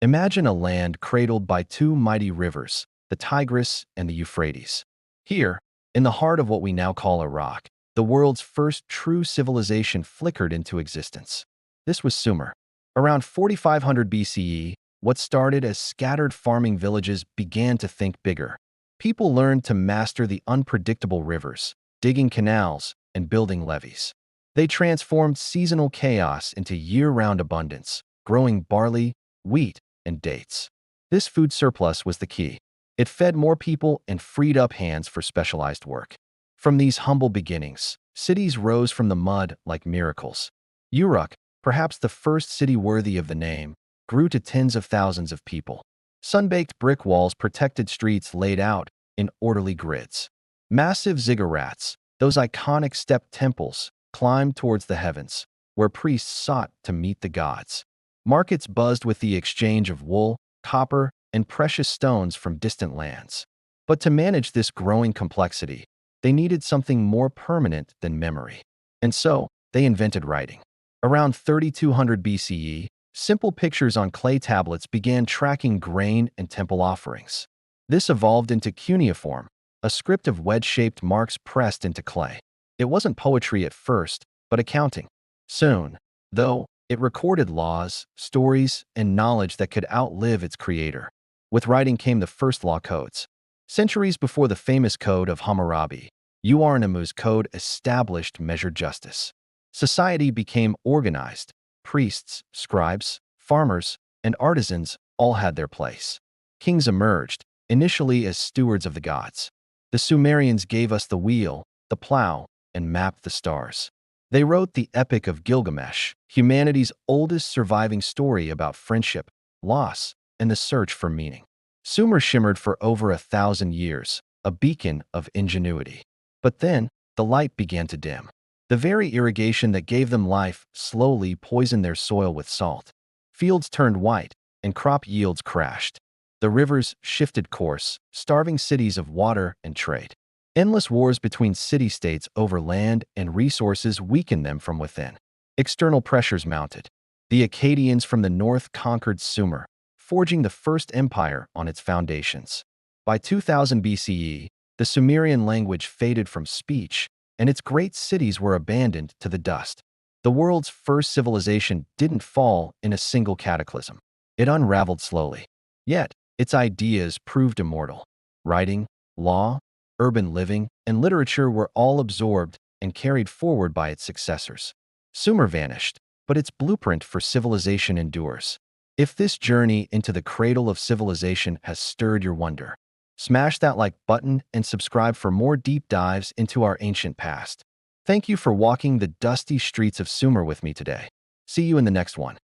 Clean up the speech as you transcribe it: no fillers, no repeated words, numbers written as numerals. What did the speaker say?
Imagine a land cradled by two mighty rivers, the Tigris and the Euphrates. Here, in the heart of what we now call Iraq, the world's first true civilization flickered into existence. This was Sumer. Around 4500 BCE, what started as scattered farming villages began to think bigger. People learned to master the unpredictable rivers, digging canals and building levees. They transformed seasonal chaos into year-round abundance, growing barley, wheat, and dates. This food surplus was the key. It fed more people and freed up hands for specialized work. From these humble beginnings, cities rose from the mud like miracles. Uruk, perhaps the first city worthy of the name, grew to tens of thousands of people. Sun-baked brick walls protected streets laid out in orderly grids. Massive ziggurats, those iconic stepped temples, climbed towards the heavens, where priests sought to meet the gods. Markets buzzed with the exchange of wool, copper, and precious stones from distant lands. But to manage this growing complexity, they needed something more permanent than memory. And so, they invented writing. Around 3200 BCE, simple pictures on clay tablets began tracking grain and temple offerings. This evolved into cuneiform, a script of wedge-shaped marks pressed into clay. It wasn't poetry at first, but accounting. Soon, though, it recorded laws, stories, and knowledge that could outlive its creator. With writing came the first law codes. Centuries before the famous Code of Hammurabi, ur-nammu's code established measured justice. Society became organized. Priests, scribes, farmers, and artisans all had their place. Kings emerged, initially as stewards of the gods. The Sumerians gave us the wheel, the plow, and mapped the stars. They wrote the Epic of Gilgamesh, humanity's oldest surviving story about friendship, loss, and the search for meaning. Sumer shimmered for over 1,000 years, a beacon of ingenuity. But then, the light began to dim. The very irrigation that gave them life slowly poisoned their soil with salt. Fields turned white, and crop yields crashed. The rivers shifted course, starving cities of water and trade. Endless wars between city-states over land and resources weakened them from within. External pressures mounted. The Akkadians from the north conquered Sumer, forging the first empire on its foundations. By 2000 BCE, the Sumerian language faded from speech, and its great cities were abandoned to the dust. The world's first civilization didn't fall in a single cataclysm. It unraveled slowly. Yet, its ideas proved immortal. Writing, law, urban living, and literature were all absorbed and carried forward by its successors. Sumer vanished, but its blueprint for civilization endures. If this journey into the cradle of civilization has stirred your wonder, smash that like button and subscribe for more deep dives into our ancient past. Thank you for walking the dusty streets of Sumer with me today. See you in the next one.